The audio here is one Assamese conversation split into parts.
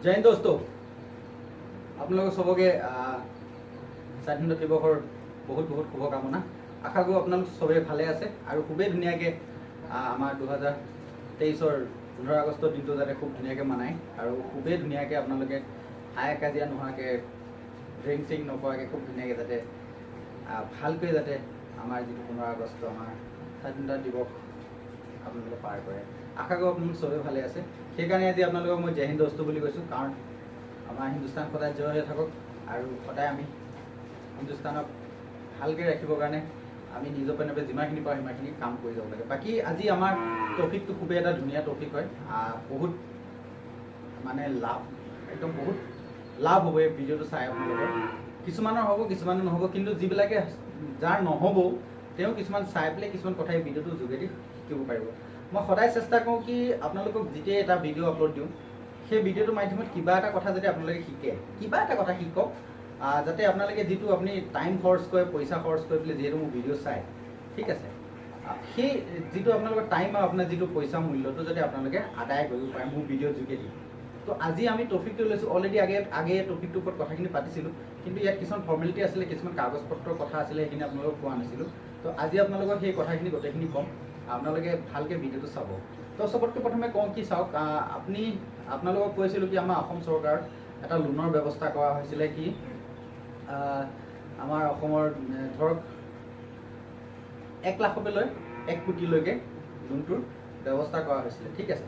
জয় হিন্দ দোস্তো, আপোনালোক সবকে স্বাধীনতা দিৱসৰ বহুত বহুত শুভকামনা। আশা কৰোঁ আপোনালোক সবেই ভালে আছে আৰু খুবেই ধুনীয়াকৈ আমাৰ 2023-ৰ 15 আগষ্টৰ দিনটো যাতে খুব ধুনীয়াকৈ মানায় আৰু খুবেই ধুনীয়াকৈ আপোনালোকে হাই কাজিয়া নোহোৱাকৈ ড্ৰিংক চিংক নকৰাকৈ খুব ধুনীয়াকৈ যাতে ভালকৈ যাতে আমাৰ যিটো 15 আগষ্ট আমাৰ স্বাধীনতা দিৱস আপোনালোকে পাৰ কৰে। আশা কৰোঁ আপোনালোক সবেই ভালে আছে। সেইকাৰণে আজি আপোনালোকক মই জয় হিন্দ দোস্তো বুলি কৈছোঁ, কাৰণ আমাৰ হিন্দুস্তান সদায় জয় হৈ থাকক আৰু সদায় আমি হিন্দুস্তানক ভালকৈ ৰাখিবৰ কাৰণে আমি নিজৰ পিনে যিমানখিনি পাৰোঁ সিমানখিনি কাম কৰি যাব লাগে। বাকী আজি আমাৰ টপিকটো খুবেই এটা ধুনীয়া টপিক হয়, বহুত মানে একদম বহুত লাভ হ'ব এই ভিডিঅ'টো চাই আপোনালোকৰ। কিছুমানৰ হ'ব কিছুমানৰ নহ'ব, কিন্তু যিবিলাকে যাৰ নহ'ব তেওঁ কিছুমান চাই পেলাই কিছুমান কথা এই ভিডিঅ'টোৰ যোগেদি শিকিব পাৰিব। মই সদায় চেষ্টা কৰোঁ কি আপোনালোকক যেতিয়া এটা ভিডিঅ' আপলোড দিওঁ সেই ভিডিঅ'টোৰ মাধ্যমত কিবা এটা কথা যদি আপোনালোকে শিকে, কিবা এটা কথা শিকক, যাতে আপোনালোকে যিটো আপুনি টাইম খৰচ কৰে, পইচা খৰচ কৰি পেলাই যিহেতু মোৰ ভিডিঅ' চায়, ঠিক আছে, সেই যিটো আপোনালোকৰ টাইম আৰু আপোনাৰ যিটো পইচা মূল্যটো যাতে আপোনালোকে আদায় কৰিব পাৰে মোৰ ভিডিঅ'ৰ যোগেদি। তো আজি আমি টপিকটো লৈছোঁ, অলৰেডি আগে টপিকটোৰ ওপৰত কথাখিনি পাতিছিলোঁ, কিন্তু ইয়াত কিছুমান ফৰ্মেলিটি আছিলে, কিছুমান কাগজ পত্ৰৰ কথা আছিলে, সেইখিনি আপোনালোকক কোৱা নাছিলোঁ। তো আজি আপোনালোকক সেই কথাখিনি গোটেইখিনি ক'ম, আপোনালোকে ভালকৈ ভিডিঅ'টো চাব। তো চবতকৈ প্ৰথমে কওঁ কি চাওক, আপোনালোকক কৈছিলোঁ কি আমাৰ অসম চৰকাৰৰ এটা লোনৰ ব্যৱস্থা কৰা হৈছিলে, কি আমাৰ অসমৰ ধৰক 1 লাখৰ লৈ 1 কোটিলৈকে লোনটোৰ ব্যৱস্থা কৰা হৈছিলে, ঠিক আছে।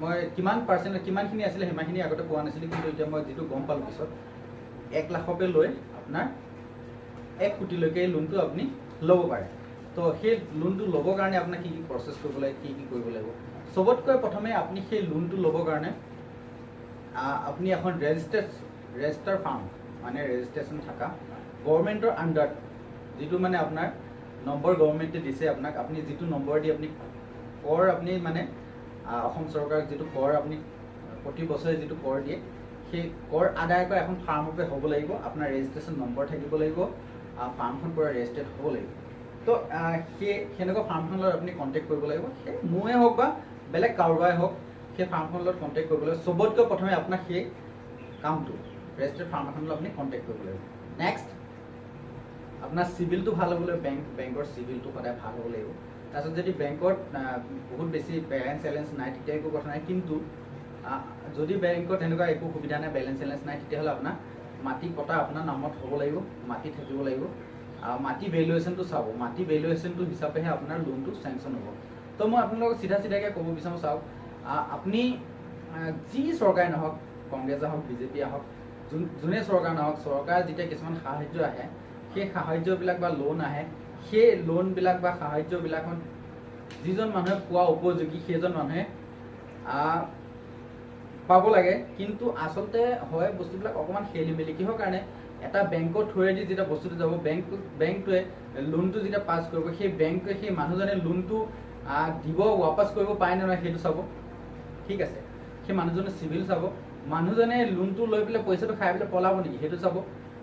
মই কিমান পাৰ্চেণ্ট কিমানখিনি আছিলে সিমানখিনি আগতে পোৱা নাছিলোঁ, কিন্তু এতিয়া মই যিটো গম পালোঁ পিছত 1 লাখকে লৈ আপোনাৰ 1 কোটিলৈকে এই লোনটো আপুনি ল'ব পাৰে। তো সেই লোনটো ল'বৰ কাৰণে আপোনাক কি কি প্ৰচেছ কৰিব লাগে, কি কি কৰিব লাগিব। চবতকৈ প্ৰথমে আপুনি সেই লোনটো ল'বৰ কাৰণে আপুনি এখন ৰেজিষ্টাৰ ফাৰ্ম মানে ৰেজিষ্ট্ৰেশ্যন থকা গভৰ্ণমেণ্টৰ আণ্ডাৰত যিটো মানে আপোনাৰ নম্বৰ গভৰ্ণমেণ্টে দিছে আপোনাক, আপুনি যিটো নম্বৰ দি আপুনি কৰ আপুনি মানে অসম চৰকাৰক যিটো কৰ আপুনি প্ৰতি বছৰে যিটো কৰ দিয়ে, সেই কৰ আদায় কৰা এখন ফাৰ্মকে হ'ব লাগিব। আপোনাৰ ৰেজিষ্ট্ৰেশ্যন নম্বৰ থাকিব লাগিব, ফাৰ্মখন পূৰা ৰেজিষ্টাৰ্ড হ'ব লাগিব। তো সেনেকুৱা ফাৰ্মখনৰ লগত আপুনি কণ্টেক্ট কৰিব লাগিব। সেই মোৰে হওক বা বেলেগ কাৰোবাৰে হওক, সেই ফাৰ্মখনৰ লগত কণ্টেক্ট কৰিব লাগিব। চবতকৈ প্ৰথমে আপোনাক সেই কামটো ৰেজিষ্টাৰ্ড ফাৰ্ম এখনৰ লগত আপুনি কণ্টেক্ট কৰিব লাগিব। নেক্সট আপোনাৰ চিভিলটো ভাল হ'ব লাগিব, বেংকৰ চিভিলটো সদায় ভাল হ'ব লাগিব। তাৰপিছত যদি বেংকত বহুত বেছি বেলেঞ্চ নাই তেতিয়া একো কথা নাই, কিন্তু যদি বেংকত এনেকুৱা একো সুবিধা নাই, বেলেঞ্চ নাই, তেতিয়াহ'লে আপোনাৰ মাটি পটা আপোনাৰ নামত হ'ব লাগিব, মাটি থাকিব লাগিব। মাটি ভেলুৱেশ্যনটো চাব, মাটি ভেলুৱেশ্যনটো হিচাপেহে আপোনাৰ লোনটো চেংচন হ'ব। তো মই আপোনালোকক চিধাকৈ ক'ব বিচাৰোঁ, চাওক, আপুনি যি চৰকাৰে নহওক, কংগ্ৰেছে হওক, বিজেপিয়ে হওক, যোনে চৰকাৰ নহওক, চৰকাৰে যেতিয়া কিছুমান সাহাৰ্য আহে, সেই সাহাৰ্যবিলাক বা লোন আহে, সেই লোনবিলাক বা সাহাৰ্যবিলাকত যিজন মানুহে পোৱা উপযোগী সেইজন মানুহে পাব লাগে। কিন্তু আচলতে হয় বস্তুবিলাক অকণমান খেলি মেলি। কিহৰ কাৰণে? এটা বেংকৰ থ্ৰুৱেদি যেতিয়া বস্তুটো যাব, বেংকটোৱে লোনটো যেতিয়া পাছ কৰিব, সেই বেংকটোৱে সেই মানুহজনে লোনটো দিব, ৱাপাছ কৰিব পাৰে নে নহয় সেইটো চাব, ঠিক আছে। সেই মানুহজনে চিভিল চাব, মানুহজনে লোনটো লৈ পেলাই পইচাটো খাই পেলাই পলাব নেকি সেইটো চাব,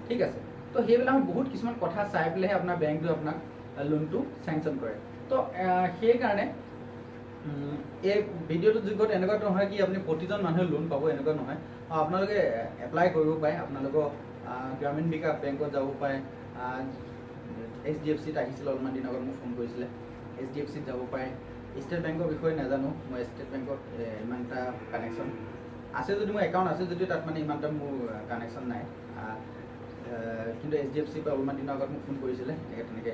ঠিক আছে। তো সেইবিলাক বহুত কিছুমান কথা চাই পেলাইহে আপোনাৰ বেংকটোৱে আপোনাক লোনটো চেংচন কৰে। তো সেইকাৰণে এই ভিডিঅ'টোৰ যুগত এনেকুৱা নহয় কি আপুনি প্ৰতিজন মানুহে লোন পাব, এনেকুৱা নহয়। আপোনালোকে এপ্লাই কৰিব পাৰে, আপোনালোকৰ গ্ৰামীণ বিকাশ বেংকত যাব পাৰে, HDFCত আহিছিলে অলপমান দিন আগত মোক ফোন কৰিছিলে, HDFCত যাব পাৰে। ষ্টেট বেংকৰ বিষয়ে নাজানো, মই ষ্টেট বেংকত ইমান এটা কানেকশ্যন আছে যদি মোৰ একাউণ্ট আছে যদিও তাত মানে ইমান এটা মোৰ কানেকশ্যন নাই, কিন্তু HDFCৰ পৰা অলপমান দিনৰ আগত মোক ফোন কৰিছিলে, তেনেকৈ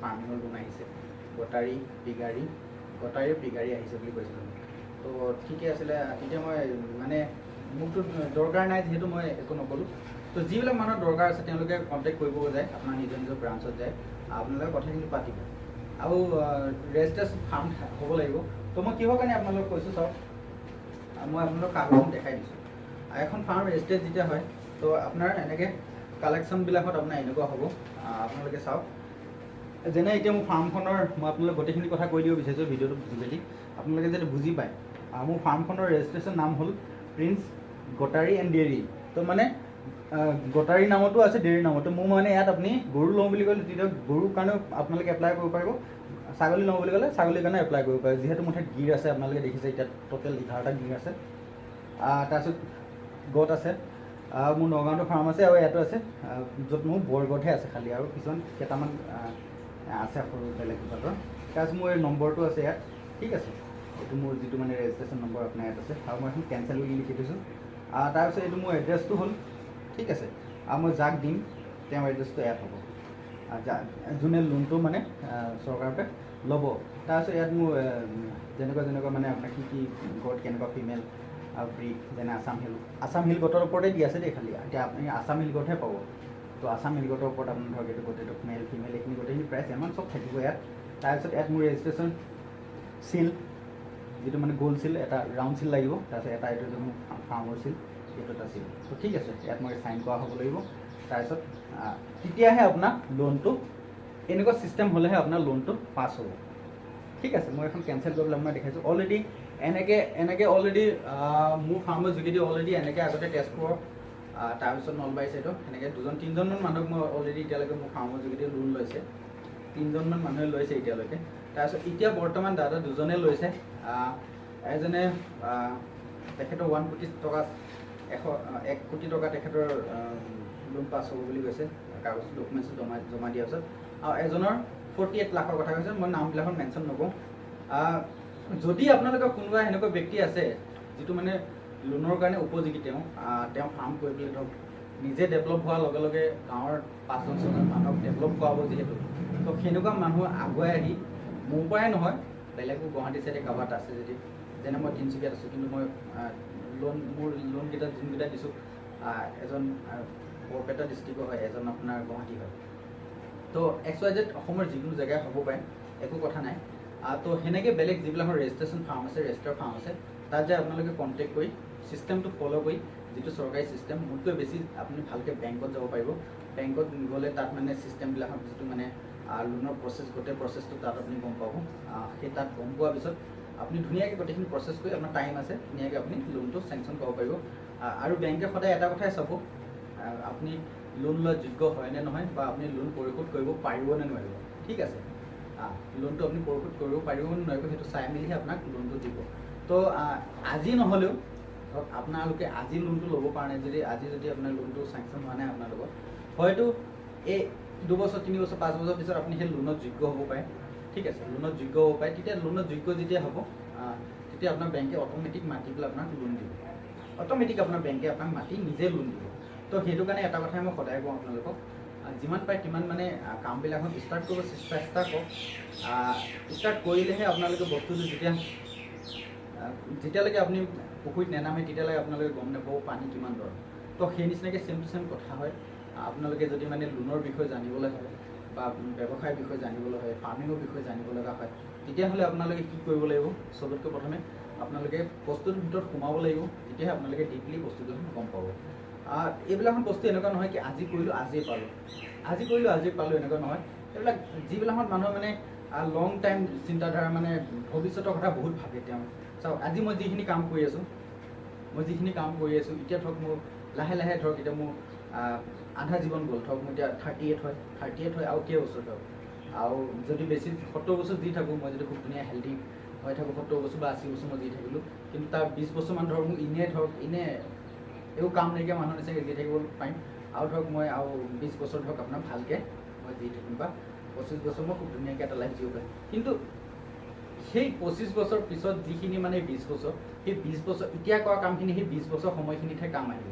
ফাৰ্মিঙৰ লোন আহিছে, গটাৰী পিগাৰী আহিছে বুলি কৈছিলে। তো ঠিকে আছিলে, তেতিয়া মই মানে মোকতো দৰকাৰ নাই যিহেতু মই একো নক'লোঁ। তো যিবিলাক মানুহৰ দৰকাৰ আছে তেওঁলোকে কণ্টেক্ট কৰিব যায়, আপোনাৰ নিজৰ ব্ৰাঞ্চত যায়, আপোনালোকে কথাখিনি পাতিব আৰু ৰেজিষ্ট্ৰেশ্যন ফাৰ্ম হ'ব লাগিব। তো মই কিহৰ কাৰণে আপোনালোকক কৈছোঁ, চাওক, মই আপোনালোকক কাগজখন দেখাই দিছোঁ। এখন ফাৰ্ম ৰেজিষ্টাৰ্ড যেতিয়া হয়, তো আপোনাৰ এনেকৈ কালেকশ্যনবিলাকত আপোনাৰ এনেকুৱা হ'ব, আপোনালোকে চাওক। যেনে এতিয়া মোৰ ফাৰ্মখনৰ মই আপোনালোক গোটেইখিনি কথা কৈ দিব বিচাৰিছোঁ ভিডিঅ'টো যোগেদি, আপোনালোকে যাতে বুজি পায়। মোৰ ফাৰ্মখনৰ ৰেজিষ্ট্ৰেশ্যন নাম হ'ল প্ৰিন্স গটাৰী এণ্ড ডেইৰী। তো মানে গটাৰী নামতো আছে, ডেইৰী নামতো। মোৰ মানে ইয়াত আপুনি গৰু লওঁ বুলি ক'লে তেতিয়া গৰুৰ কাৰণেও আপোনালোকে এপ্লাই কৰিব পাৰিব, ছাগলী লওঁ বুলি ক'লে ছাগলীৰ কাৰণে এপ্লাই কৰিব পাৰে। যিহেতু মোৰ ঠাইত গিৰ আছে, আপোনালোকে দেখিছে এতিয়া টোটেল 11টা গিৰ আছে। তাৰপিছত গত আছে, মোৰ নগাঁৱতো ফাৰ্ম আছে আৰু ইয়াতো আছে, য'ত মোৰ বৰগতহে আছে খালি, আৰু কিছুমান কেইটামান আছে সৰু বেলেগ জাতৰ। তাৰপিছত মোৰ এই নম্বৰটো আছে ইয়াত, ঠিক আছে। এইটো মোৰ যিটো মানে ৰেজিষ্ট্ৰেশ্যন নম্বৰ আপোনাৰ ইয়াত আছে, আৰু মই এখন কেঞ্চেল বুলি লিখি দিছোঁ। তাৰপিছত এইটো মোৰ এড্ৰেছটো হ'ল, ঠিক আছে। আৰু মই যাক দিম তেওঁৰ এড্ৰেছটো ইয়াত হ'ব, যোনে লোনটো মানে চৰকাৰৰ পৰা ল'ব। তাৰপিছত ইয়াত মোৰ যেনেকুৱা মানে আপোনাৰ কি গট কেনেকুৱা ফিমেল আৰু ব্ৰিড, যেনে আছাম হিল গটৰ ওপৰতে দি আছে দেই খালি। এতিয়া আপুনি আছাম হিল গটহে পাব। তো আছাম হিল গটৰ ওপৰত আপোনাৰ ধৰক এইটো গোটেইটো মেল ফিমেল এইখিনি গোটেইখিনি প্ৰাইচ এমান চব থাকিব ইয়াত। তাৰপিছত ইয়াত মোৰ ৰেজিষ্ট্ৰেশ্যন চিল, যিটো মানে গ'ল্ড চিল, এটা ৰাউণ্ড চিল লাগিব। তাৰপিছত এটা এইটো মোৰ ফাৰ্মৰ চিল, এইটো এটা চিল। তো ঠিক আছে, ইয়াত মই চাইন কৰা হ'ব লাগিব। তাৰপিছত তেতিয়াহে আপোনাৰ লোনটো, এনেকুৱা ছিষ্টেম হ'লেহে আপোনাৰ লোনটো পাছ হ'ব, ঠিক আছে। মই এখন কেঞ্চেল কৰি পেলাই মই দেখাইছোঁ। অলৰেডি এনেকৈ অলৰেডি মোৰ ফাৰ্মৰ যোগেদি অলৰেডি এনেকৈ আগতে তেজপুৰৰ, তাৰপিছত নলবাৰী ছাইডত এনেকৈ 2-3জনমান মানুহক মই অলৰেডি এতিয়ালৈকে মোৰ ফাৰ্মৰ যোগেদি লোন লৈছে। 3জনমান মানুহে লৈছে এতিয়ালৈকে। তাৰপিছত এতিয়া বৰ্তমান দাদা 2জনে লৈছে। এজনে তেখেতৰ 1 কোটি টকা 1 কোটি টকা তেখেতৰ লোন পাছ হ'ব বুলি কৈছে, কাগজ ডকুমেণ্টছ জমা দিয়াৰ পিছত। আৰু এজনৰ 48 লাখৰ কথা কৈছে, মই নামবিলাকত মেনশ্যন নকৰোঁ। যদি আপোনালোকৰ কোনোবা এনেকুৱা ব্যক্তি আছে যিটো মানে লোনৰ কাৰণে উপযোগী, তেওঁ ফাৰ্ম কৰি পেলাই ধৰক নিজে ডেভেলপ হোৱাৰ লগে লগে গাঁৱৰ 5-10জন মানুহক ডেভেলপ কৰাব যিহেতু, তো সেনেকুৱা মানুহ আগুৱাই আহি, মোৰ পৰাই নহয় বেলেগো গুৱাহাটী চাইডে কাৰোবাত আছে যদি, যেনে মই তিনিচুকীয়াত আছোঁ, কিন্তু মই মোৰ লোনকেইটা যোনকেইটা দিছোঁ, এজন বৰপেটা ডিষ্ট্ৰিক্টৰ হয়, এজন আপোনাৰ গুৱাহাটী হয়। তো XYZ অসমৰ যিকোনো জেগাই হ'ব পাৰে, একো কথা নাই। তো সেনেকৈ বেলেগ যিবিলাকৰ ৰেজিষ্ট্ৰেশ্যন ফাৰ্ম আছে, ৰেজিষ্টাৰ ফাৰ্ম আছে, তাত যে আপোনালোকে কণ্টেক্ট কৰি ছিষ্টেমটো ফ'ল' কৰি, যিটো চৰকাৰী ছিষ্টেম, মোতকৈ বেছি আপুনি ভালকৈ বেংকত যাব পাৰিব। বেংকত গ'লে তাত মানে ছিষ্টেমবিলাকৰ যিটো মানে লোনৰ প্ৰচেছ, গোটেই প্ৰচেছটো তাত আপুনি গম পাব। সেই তাত গম পোৱাৰ পিছত আপুনি ধুনীয়াকৈ গোটেইখিনি প্ৰচেছ কৰি, আপোনাৰ টাইম আছে, ধুনীয়াকৈ আপুনি লোনটো চেংচন কৰিব পাৰিব। আৰু বেংকে সদায় এটা কথাই চাব, আপুনি লোন লোৱাৰ যোগ্য হয় নে নহয়, বা আপুনি লোন পৰিশোধ কৰিব পাৰিব নে নোৱাৰিব, ঠিক আছে। লোনটো আপুনি পৰিশোধ কৰিব পাৰিব নে নোৱাৰিব, সেইটো চাই মেলিহে আপোনাক লোনটো দিব। তো আজি নহ'লেও ধৰক আপোনালোকে আজি লোনটো ল'ব পৰা নাই, আজি যদি আপোনাৰ লোনটো চেংচন হোৱা নাই আপোনালোকৰ, হয়তো এই 2 বছৰ 3 বছৰ 5 বছৰ পিছত আপুনি সেই লোনত যোগ্য হ'ব পাৰে, ঠিক আছে। লোনত যোগ্য হ'ব পাৰে, তেতিয়া লোনত যোগ্য যেতিয়া হ'ব, তেতিয়া আপোনাৰ বেংকে অট'মেটিক মাতি পেলাই আপোনাক লোন দিব। অট'মেটিক আপোনাৰ বেংকে আপোনাক মাতি নিজে লোন দিব। তো সেইটো কাৰণে এটা কথাই মই সদায় কওঁ আপোনালোকক, যিমান পাৰে সিমান মানে কামবিলাকত ষ্টাৰ্ট কৰিব চেষ্টা কৰক। ষ্টাৰ্ট কৰিলেহে আপোনালোকে বস্তুটো যেতিয়ালৈকে আপুনি পুখুৰীত নেনামে তেতিয়ালৈকে আপোনালোকে গম নাপাব পানী কিমান দৰ। তো সেই নিচিনাকৈ ছেম টু ছেম কথা হয়। আপোনালোকে যদি মানে লোনৰ বিষয়ে জানিবলৈ হয়, বা ব্যৱসায়ৰ বিষয়ে জানিবলৈ হয়, ফাৰ্মিঙৰ বিষয়ে জানিব লগা হয়, তেতিয়াহ'লে আপোনালোকে কি কৰিব লাগিব, চবতকৈ প্ৰথমে আপোনালোকে বস্তুটোৰ ভিতৰত সোমাব লাগিব, তেতিয়াহে আপোনালোকে ডিপলি বস্তুটো গম পাব। এইবিলাকখন বস্তু এনেকুৱা নহয় কি আজি কৰিলোঁ আজিয়ে পালোঁ, এনেকুৱা নহয়। এইবিলাক যিবিলাকত মানুহে মানে লং টাইম চিন্তাধাৰা, মানে ভৱিষ্যতৰ কথা বহুত ভাবে। তেওঁ চাওক, আজি মই যিখিনি কাম কৰি আছোঁ, এতিয়া ধৰক মোৰ লাহে লাহে ধৰক এতিয়া মোৰ আধা জীৱন গ'ল, ধৰক মোৰ এতিয়া 38 হয়, আৰু কেইবছৰ ধৰক, আৰু যদি বেছি 70 বছৰ দি থাকোঁ, মই যদি খুব ধুনীয়া হেল্ডি হৈ থাকোঁ, 70 বছৰ বা 80 বছৰ মই দি থাকিলোঁ, কিন্তু তাৰ 20 বছৰমান ধৰক মোক এনে একো কাম নাইকিয়া মানুহৰ নিচিনাকৈ দি থাকিব পাৰিম। আৰু ধৰক মই আৰু 20 বছৰ ধৰক আপোনাৰ ভালকৈ মই দি থাকিম, বা 25 বছৰ মই খুব ধুনীয়াকৈ এটা লাইফ জীৱ পাৰিম। কিন্তু সেই 25 বছৰ পিছত যিখিনি মানে 20 বছৰ, সেই 20 বছৰ এতিয়া কৰা কামখিনি সেই 20 বছৰ সময়খিনিতহে কাম আহিব।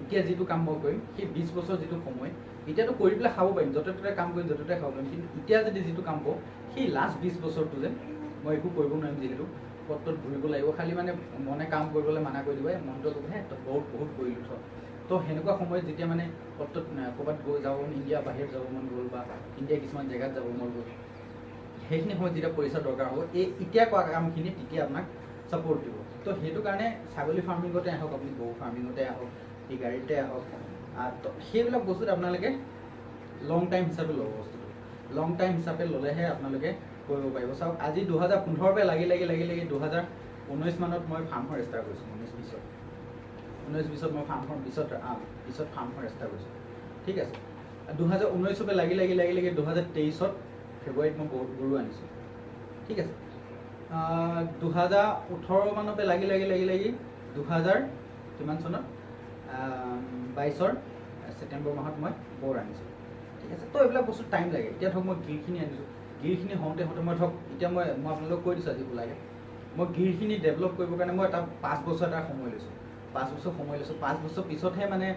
এতিয়া যিটো কাম মই কৰিম, সেই 20 বছৰ যিটো সময়, এতিয়াতো কৰি পেলাই খাব পাৰিম, য'তে ত'তে কাম কৰিম, য'তে ত'তে খাব পাৰিম। কিন্তু এতিয়া যদি যিটো কাম কৰোঁ, সেই লাষ্ট 20 বছৰটো যেন মই একো কৰিব নোৱাৰিম, যিহেতু পথটোত ঘূৰিব লাগিব। খালি মানে মনে কাম কৰিবলৈ মানা কৰি দিব, মনটো ক'বহে তই বহুত কৰিলোঁ থ। তো সেনেকুৱা সময়ত যেতিয়া মানে পথটোত ক'ৰবাত যাব মন, ইণ্ডিয়া বাহিৰত যাব মন গ'ল, বা ইণ্ডিয়া কিছুমান জেগাত যাব মন গ'ল, সেইখিনি সময়ত যেতিয়া পইচা দৰকাৰ হ'ব, এতিয়া কৰা কামখিনি তেতিয়া আপোনাক ছাপোৰ্ট দিব। তো সেইটো কাৰণে ছাগলী ফাৰ্মিঙতে আহক, আপুনি গৰু ফাৰ্মিঙতে আহক, এই গাড়ীতে আহক, তো সেইবিলাক বস্তুত আপোনালোকে লং টাইম হিচাপে ল'ব। বস্তুটো লং টাইম হিচাপে ল'লেহে আপোনালোকে কৰিব পাৰিব। চাওক, আজি 2015 পৰা লাগি 2019 মানত মই ফাৰ্মখন ষ্টাৰ্ট কৰিছোঁ। 19-20ত মই ফাৰ্মখন পিছত ফাৰ্মখন ষ্টাৰ্ট কৰিছোঁ, ঠিক আছে। 2019 পৰা লাগি 2023ত ফেব্ৰুৱাৰীত মই গৰু আনিছোঁ, ঠিক আছে। 2018 মানৰ পৰা লাগি 2000 কিমান চনত 22 ছেপ্টেম্বৰ মাহত মই বৰ আনিছোঁ, ঠিক আছে। তো এইবিলাক বস্তু টাইম লাগে। এতিয়া ধৰক মই গিৰখিনি আনিছোঁ, গিৰখিনি হওঁতে মই ধৰক এতিয়া মই আপোনালোকক কৈ দিছোঁ আজি ওলাগে, মই গিৰখিনি ডেভেলপ কৰিবৰ কাৰণে মই এটা 5 বছৰ এটা সময় লৈছোঁ, 5 বছৰ সময় লৈছোঁ। 5 বছৰ পিছতহে মানে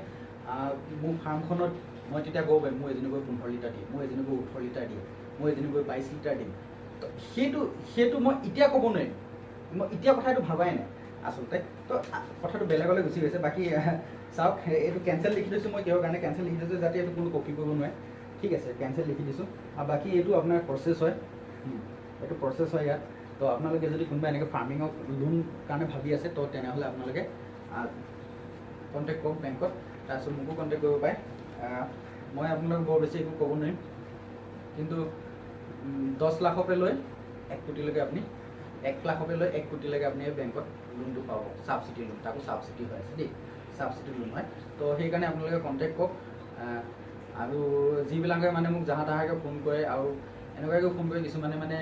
মোৰ ফাৰ্মখনত মই তেতিয়া ক'ব পাৰিম মোৰ এজনীকৈ 15 লিটাৰ দিয়ে, মোৰ এজনীকৈ 18 লিটাৰ দিয়ে, মই এজনীকৈ 22 লিটাৰ দিম। তো সেইটো মই এতিয়া ক'ব নোৱাৰিম, মই এতিয়া কথাটো ভাবাই নাই আচলতে। তো কথাটো বেলেগলৈ গুচি গৈছে। বাকী চাওক, এইটো কেঞ্চেল লিখি দিছোঁ মই, কিহৰ কাৰণে কেঞ্চেল লিখি দিছোঁ যাতে এইটো কোনো কপি কৰিব নোৱাৰে, ঠিক আছে। কেঞ্চেল লিখি দিছোঁ। আৰু বাকী এইটো আপোনাৰ প্ৰচেছ হয়, এইটো প্ৰচেছ হয় ইয়াত। তো আপোনালোকে যদি কোনোবা এনেকৈ ফাৰ্মিঙক লোন কাৰণে ভাবি আছে তো তেনেহ'লে আপোনালোকে কণ্টেক্ট কৰক বেংকত, তাৰপিছত মোকো কণ্টেক্ট কৰিব পাৰে। মই আপোনালোকক বৰ বেছি একো ক'ব নোৱাৰিম, কিন্তু 10 লাখকে লৈ 1 কোটিলৈকে আপুনি 1 লাখকে লৈ 1 কোটিলৈকে আপুনি বেংকত লোনটো পাব, ছাবচিডি লোন, তাকো ছাবচিডি হৈ আছে দেই, ছাবচিডি লোন হয়। তো সেইকাৰণে আপোনালোকে কণ্টেক্ট কৰক। আৰু যিবিলাকে মানে মোক জাহা তাহাকৈ ফোন কৰে আৰু এনেকুৱাকৈ ফোন কৰি কিছুমানে মানে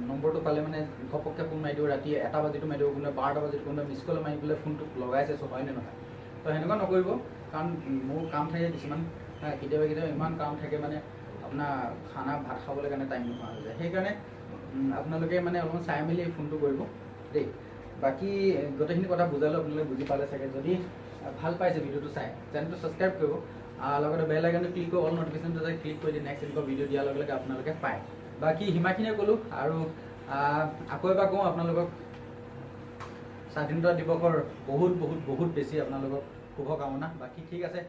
নম্বৰটো পালে মানে ঘপককৈ ফোন মাৰি দিওঁ, ৰাতি 1টা বাজিতো মাৰি দিব, কোনোবাই 12টা বাজিত, কোনোবাই মিছ কল মাৰি পেলাই ফোনটো লগাইছে, চব হয়নে নহয়। তো সেনেকুৱা নকৰিব, কাৰণ মোৰ কাম থাকে কিছুমান, কেতিয়াবা ইমান কাম থাকে মানে আপোনাৰ খানা ভাত খাবলৈ কাৰণে টাইম নোহোৱা হৈ যায়। সেইকাৰণে আপোনালোকে মানে অলপমান চাই মেলি ফোনটো কৰিব দেই। বাকী গোটেইখিনি কথা বুজালোঁ, আপোনালোকে বুজি পালে চাগে। যদি ভাল পাইছে ভিডিঅ'টো চাই, চেনেলটো ছাবস্ক্ৰাইব কৰিব, লগতে বেল আইকনটো ক্লিক কৰি অল নটিফিকেশ্যনটো যে ক্লিক কৰি দিয়ে, নেক্সট এনেকুৱা ভিডিঅ' দিয়াৰ লগে লগে আপোনালোকে পায়। বাকী সিমানখিনিয়ে ক'লোঁ, আৰু আকৌ এবাৰ কওঁ আপোনালোকক স্বাধীনতা দিৱসৰ বহুত বহুত বহুত বেছি আপোনালোকক শুভকামনা। বাকী ঠিক আছে।